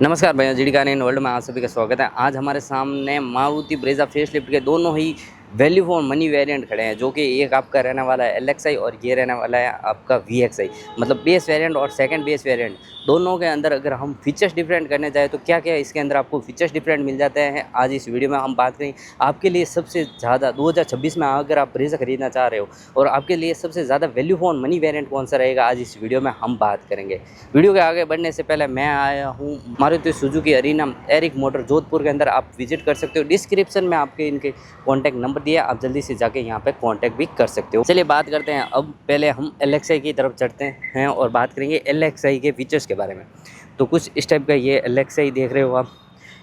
नमस्कार भैया, GD car in world में आप सभी का स्वागत है। आज हमारे सामने मारुति ब्रेजा फेसलिफ्ट के दोनों ही वैल्यू फॉर मनी वेरिएंट खड़े हैं, जो कि एक आपका रहने वाला है LXi और ये रहने वाला है आपका VXi। मतलब बेस वेरिएंट और सेकंड बेस वेरिएंट दोनों के अंदर अगर हम फीचर्स डिफरेंट करने जाए तो क्या क्या इसके अंदर आपको फीचर्स डिफरेंट मिल जाते हैं। आज इस वीडियो में हम बात करें आपके लिए सबसे ज़्यादा 2026 में अगर आप ब्रेजा खरीदना चाह रहे हो और आपके लिए सबसे ज़्यादा वैल्यू फॉर मनी वेरिएंट कौन सा रहेगा, आज इस वीडियो में हम बात करेंगे। वीडियो के आगे बढ़ने से पहले मैं आया हूँ Maruti Suzuki Arena Eric motor Jodhpur के अंदर, आप विजिट कर सकते हो। डिस्क्रिप्शन में आपके इनके कॉन्टैक्ट नंबर दिया, आप जल्दी से जाके यहाँ पे कांटेक्ट भी कर सकते हो। चलिए बात करते हैं, अब पहले हम LXi की तरफ चढ़ते हैं और बात करेंगे LXi के फीचर्स के बारे में। तो कुछ इस टाइप का ये LXi देख रहे हो आप।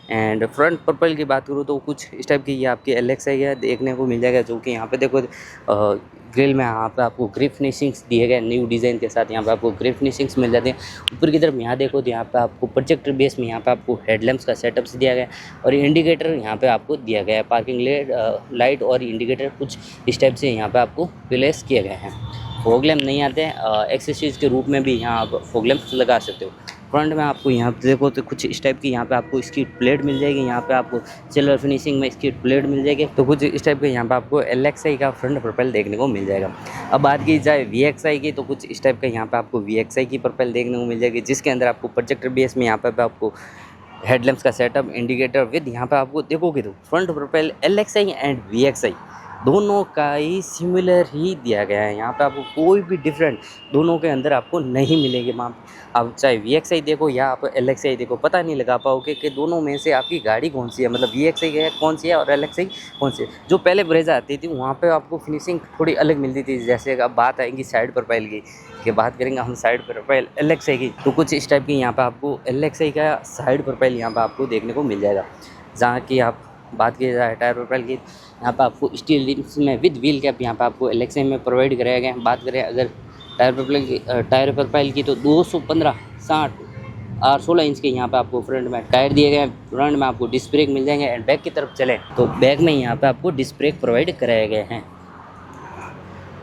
एंड फ्रंट प्रोफाइल की बात करूँ तो कुछ इस टाइप की ये आपकी LXi है, देखने को मिल जाएगा। जो कि यहाँ पे देखो ग्रिल में यहाँ पे आपको ग्रिप फिनिशिंग्स दिए गए न्यू डिज़ाइन के साथ, यहाँ पे आपको ग्रिप फिनिशिंग्स मिल जाती हैं। ऊपर की तरफ यहाँ देखो तो यहाँ पे आपको प्रोजेक्टर बेस में यहाँ पे आपको हेडलैम्प्स का सेटअप से दिया गया है और इंडिकेटर यहाँ पे आपको दिया गया है। पार्किंग लाइट और इंडिकेटर कुछ इस टाइप से यहाँ पे आपको प्लेस किए गए हैं। फॉग लैम्प नहीं आते हैं, एक्सेसरीज के रूप में भी यहाँ आप फॉग लैम्प लगा सकते हो। फ्रंट में आपको यहाँ पे देखो तो कुछ इस टाइप की यहाँ पे आपको स्किड प्लेट मिल जाएगी, यहाँ पे आपको सिल्वर फिनिशिंग में स्किड प्लेट मिल जाएगी। तो कुछ इस टाइप के यहाँ पे आपको LXi का फ्रंट प्रोफाइल देखने को मिल जाएगा। अब बात की जाए VXi की, तो कुछ इस टाइप का यहाँ पे आपको VXi की प्रोफाइल देखने को मिल जाएगी, जिसके अंदर आपको प्रोजेक्टर बेस में यहाँ पे आपको हेडलैम्प्स का सेटअप, इंडिकेटर विद यहाँ पे आपको देखोगे तो front profile LXi and VXi दोनों का ही सिमिलर ही दिया गया है। यहाँ पे आपको कोई भी डिफरेंट दोनों के अंदर आपको नहीं मिलेगी। आप चाहे VXi देखो या आप LXi देखो, पता नहीं लगा पाओगे कि दोनों में से आपकी गाड़ी कौन सी है, मतलब VXi है कौन सी है और LXi कौन सी है। जो पहले ब्रेजा आती थी वहाँ पे आपको फिनिशिंग थोड़ी अलग मिलती थी। जैसे अब बात आएगी साइड प्रोफाइल की बात करेंगे हम साइड प्रोफाइल LXi की, तो कुछ इस टाइप की यहाँ पर आपको LXi का साइड प्रोफाइल यहाँ पर आपको देखने को मिल जाएगा। जहाँ की आप बात की जाए टायर प्रोफाइल की, यहाँ पे आपको स्टील रिम्स में विद व्हील कैप यहाँ पे आपको LXi में प्रोवाइड कराया गया है। बात करें अगर टायर प्रोफाइल की तो 215, 60 और 16 इंच के यहाँ पे आपको फ्रंट में टायर दिए गए हैं। फ्रंट में आपको डिस्क ब्रेक मिल जाएंगे एंड बैक की तरफ चले तो बैक में यहाँ पे आपको डिस्क ब्रेक प्रोवाइड कराए गए हैं।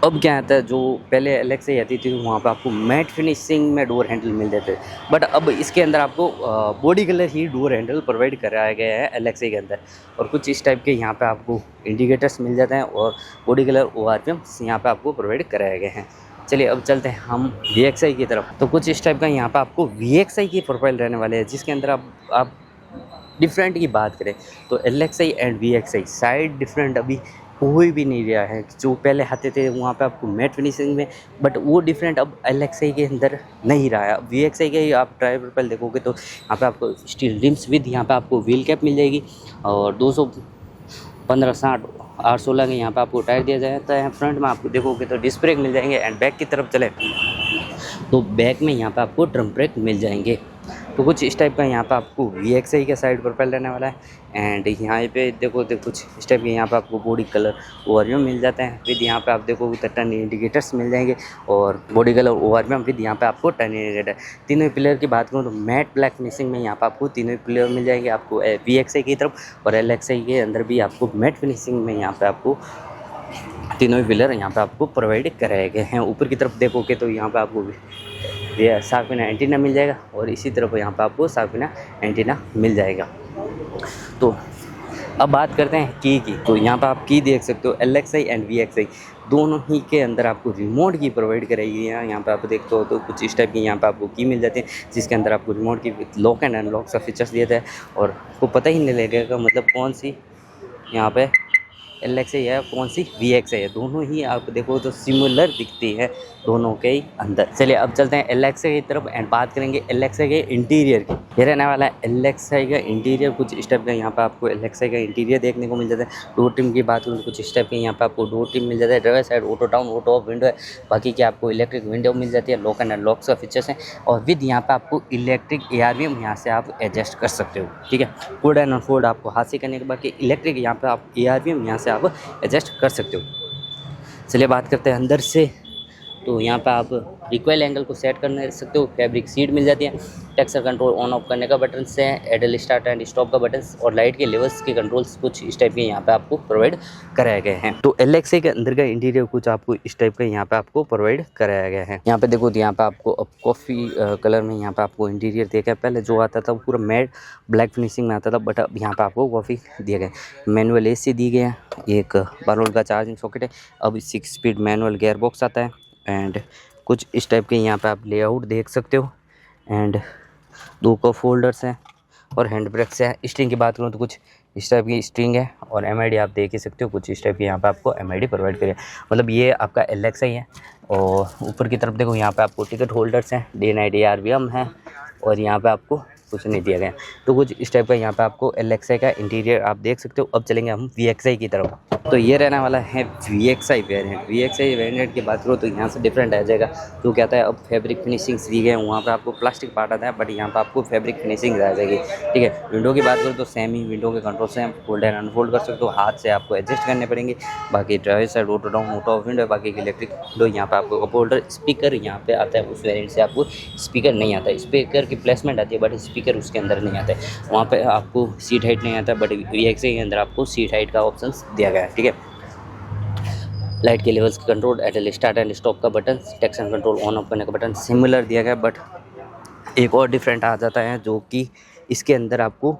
अब क्या आता है, जो पहले LXi आती थी वहाँ पे आपको मैट फिनिशिंग में डोर हैंडल मिल जाते थे, बट अब इसके अंदर आपको बॉडी कलर ही डोर हैंडल प्रोवाइड कराया गया है LXi के अंदर। और कुछ इस टाइप के यहाँ पे आपको इंडिकेटर्स मिल जाते हैं और बॉडी कलर ORPM यहाँ पे आपको प्रोवाइड कराए गए हैं। चलिए अब चलते हैं हम VXi की तरफ। तो कुछ इस टाइप का यहाँ पर आपको VXi की प्रोफाइल रहने वाले हैं, जिसके अंदर आप डिफरेंट की बात करें तो LXi and VXi side different अभी कोई भी नहीं रहा है। जो पहले आते थे वहाँ पे आपको मैट फिनिशिंग में, बट वो डिफरेंट अब LXi के अंदर नहीं रहा है। VXi के आप टायर प्रोफाइल देखोगे तो यहाँ पे आपको स्टील रिम्स विद यहाँ पे आपको व्हील कैप मिल जाएगी और 215, 60 और 16 के यहाँ पे आपको टायर दिया जाता है। फ्रंट में आपको देखोगे तो डिस्क ब्रेक मिल जाएंगे एंड बैक की तरफ चले तो बैक में यहाँ पे आपको ड्रम ब्रेक मिल जाएंगे। तो कुछ इस टाइप का यहाँ पे आपको VXi का साइड प्रोफाइल रहने वाला है। एंड यहाँ पे देखो तो कुछ इस टाइप के यहाँ पे आपको बॉडी कलर ORPM मिल जाते हैं विद यहाँ पे आप देखोगे तो टर्न इंडिकेटर्स मिल जाएंगे और बॉडी कलर ORPM विद यहाँ पे आपको टर्न इंडिकेटर। तीनों पिलर की बात करूँ तो मैट ब्लैक फिनिशिंग में यहाँ पे आपको तीनों पिलर मिल जाएंगे आपको VXi की तरफ, और LXi के अंदर भी आपको मैट फिनिशिंग में यहाँ पे आपको तीनों पिलर यहाँ पे आपको प्रोवाइड कराए गए हैं। ऊपर की तरफ देखोगे तो यहाँ पे आपको ये साफिना एंटीना मिल जाएगा और इसी तरफ यहाँ पे आपको साफिना एंटीना मिल जाएगा। तो अब बात करते हैं की। तो यहाँ पे आप की देख सकते हो LXi एंड VXi दोनों ही के अंदर आपको रिमोट की प्रोवाइड कराई है। यहाँ पे आप देखते हो तो कुछ इस टाइप की यहाँ पे आपको की मिल जाती है, जिसके अंदर आपको रिमोट की लॉक एंड अनलॉक का फीचर्स दिया था और आपको पता ही नहीं लगेगा मतलब कौन सी यहाँ पे LXi है कौन सी VXi है। दोनों ही आप देखो तो सिमिलर दिखती है दोनों के ही अंदर। चलिए अब चलते हैं LXi की तरफ एंड बात करेंगे LXi के इंटीरियर की। ये रहने वाला है LXi का इंटीरियर। कुछ इस टाइप का यहाँ पे आपको LXi का इंटीरियर देखने को मिल जाता है। डोर ट्रिम की बात करूँ तो कुछ इस टाइप के यहाँ पे आपको डोर ट्रिम मिल जाता है। Driver side auto down auto of window है, बाकी की आपको इलेक्ट्रिक विंडो मिल जाती है, लॉक एंड अनलॉक का फीचर्स हैं और विद यहाँ पे आपको इलेक्ट्रिक ARVM यहाँ से आप एडजस्ट कर सकते हो। ठीक है, फोल्ड एंड अनफोल्ड आपको हाथ से करने के बाद इलेक्ट्रिक यहाँ पे आप ARVM यहाँ से आप एडजस्ट कर सकते हो। चलिए बात करते हैं अंदर से। तो यहाँ पे आप रिकॉइल एंगल को सेट करने सकते हो, फैब्रिक सीट मिल जाती है, टेक्सचर कंट्रोल ऑन ऑफ करने का बटन है, एडल स्टार्ट एंड स्टॉप का बटन और लाइट के लेवल्स के कंट्रोल्स कुछ इस टाइप के यहाँ पे आपको प्रोवाइड कराए गए हैं। तो LXI के अंदर का इंटीरियर कुछ आपको इस टाइप का यहाँ पे आपको प्रोवाइड कराया गया है। यहाँ पे देखो तो यहाँ पे आपको अब कॉफ़ी कलर में यहाँ पे आपको इंटीरियर दिया गया। पहले जो आता था वो पूरा मैट ब्लैक फिनिशिंग में आता था, बट अब यहाँ पे आपको कॉफ़ी दिया गया है। मैनुअल AC दी गया है, एक 12 वोल्ट का चार्जिंग सॉकेट है। अब 6 स्पीड मैनुअल गियर बॉक्स आता है एंड कुछ इस टाइप के यहाँ पे आप लेआउट देख सकते हो एंड 2 कप होल्डर्स हैं और हैंड ब्रेक्स है। स्ट्रिंग की बात करूँ तो कुछ इस टाइप की स्ट्रिंग है और MID आप देख ही सकते हो, कुछ इस टाइप की यहाँ पे आपको MID प्रोवाइड करें। मतलब ये आपका LXI है। और ऊपर की तरफ देखो यहाँ पे आपको टिकट होल्डर्स हैं, डे नाइट ARVM है और यहाँ पे आपको कुछ नहीं दिया गया। तो कुछ इस टाइप का यहाँ पे आपको LXI का इंटीरियर आप देख सकते हो। अब चलेंगे हम VXI की तरफ। तो ये रहने वाला है VXI वेरिएंट। VXI वेरिएंट की बात करो तो यहाँ से डिफरेंट आ जाएगा। जो क्या आता है, अब फैब्रिक फिनिशिंग्स दी गए, वहाँ पे आपको प्लास्टिक पार्ट आता है, बट यहाँ पे आपको फैब्रिक फिनिशिंग आ जाएगी। ठीक है। विंडो की बात करो तो सेम ही विंडो के कंट्रोल से फोल्ड एंड अनफोल्ड कर सकते हो, हाथ से आपको एडजस्ट करने पड़ेंगे। बाकी driver side auto down auto of window, बाकी इलेक्ट्रिक विंडो। यहाँ पे आपको कप होल्डर, स्पीकर यहाँ पे आता है। उस वेरिएंट से आपको स्पीकर नहीं आता है, स्पीकर की प्लेसमेंट आती है बट स्पीकर उसके अंदर नहीं आता है। वहाँ पे आपको सीट हाइट नहीं आता, बट VXI के अंदर आपको सीट हाइट का ऑप्शन दिया गया है। ठीक है। लाइट के लेवल्स की कंट्रोल, एडल स्टार्ट एंड स्टॉप का button, texture control on off करने का बटन सिमिलर दिया गया, बट एक और डिफरेंट आ जाता है जो कि इसके अंदर आपको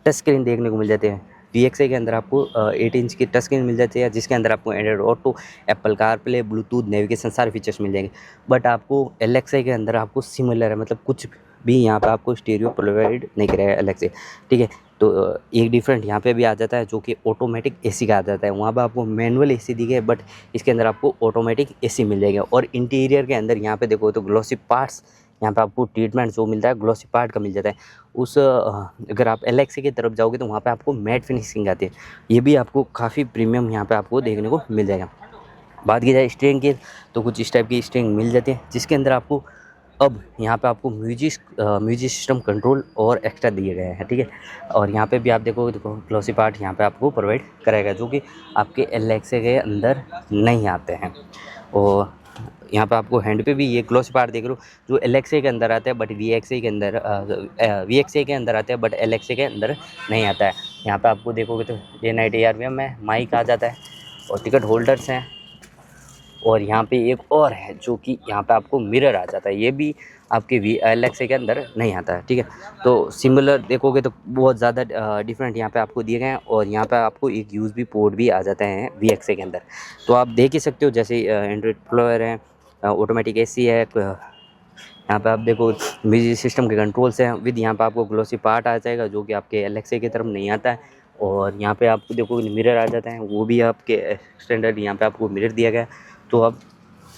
टच स्क्रीन देखने को मिल जाते हैं। VXI के अंदर आपको 8 इंच की टच स्क्रीन मिल जाती है, जिसके अंदर आपको Android auto, Apple CarPlay, Bluetooth, navigation सारे फीचर्स मिल जाएंगे। बट आपको LXI के अंदर आपको सिमिलर है, मतलब कुछ भी यहाँ पे आपको स्टीरियो प्रोवाइड नहीं करेगा LXI। ठीक है। तो एक डिफरेंट यहाँ पे भी आ जाता है जो कि ऑटोमेटिक AC का आ जाता है। वहाँ पे आपको मैनुअल AC दी गई, बट इसके अंदर आपको ऑटोमेटिक AC मिल जाएगा। और इंटीरियर के अंदर यहाँ पे देखो तो ग्लॉसी पार्ट्स, यहाँ पे आपको ट्रीटमेंट जो मिलता है ग्लॉसी पार्ट का मिल जाता है। उस अगर आप LXI की तरफ जाओगे तो वहाँ पे आपको मैट फिनिशिंग आती है। ये भी आपको काफ़ी प्रीमियम यहाँ पे आपको देखने को मिल जाएगा। बात की जाए स्ट्रिंग की तो कुछ इस टाइप की स्ट्रिंग मिल जाती है, जिसके अंदर आपको अब यहाँ पे आपको म्यूजिक सिस्टम कंट्रोल और एक्स्ट्रा दिए गए हैं। ठीक है। और यहाँ पे भी आप देखोगे तो ग्लॉसी पार्ट यहाँ पे आपको प्रोवाइड कराएगा, जो कि आपके LXI के अंदर नहीं आते हैं। और यहाँ पे आपको हैंड पे भी ये ग्लॉसी पार्ट देख रहे हो, जो LXI के अंदर आता है, बट VXI के अंदर आते हैं, बट LXI के अंदर नहीं आता है। यहाँ पे आपको देखोगे तो डे नाइट ARVM में माइक आ जाता है और टिकट होल्डर्स हैं। और यहाँ पे एक और है जो कि यहाँ पे आपको मिरर आ जाता है, ये भी आपके LXI के अंदर नहीं आता है। ठीक है। तो सिमिलर देखोगे तो बहुत ज़्यादा डिफरेंट यहाँ पे आपको दिए गए हैं। और यहाँ पे आपको एक USB पोर्ट भी आ जाते हैं VXI के अंदर। तो आप देख ही सकते हो, जैसे एंड्रॉइड प्लेयर है, ऑटोमेटिक AC है, यहाँ पे आप देखो म्यूजिक सिस्टम के कंट्रोल्स हैं विद। यहाँ पे आपको ग्लॉसी पार्ट आ जाएगा जो कि आपके LXI की तरफ नहीं आता है। और यहाँ पे आपको देखो मिरर आ जाता है, वो भी आपके स्टैंडर्ड यहाँ पे आपको मिरर दिया गया है। तो अब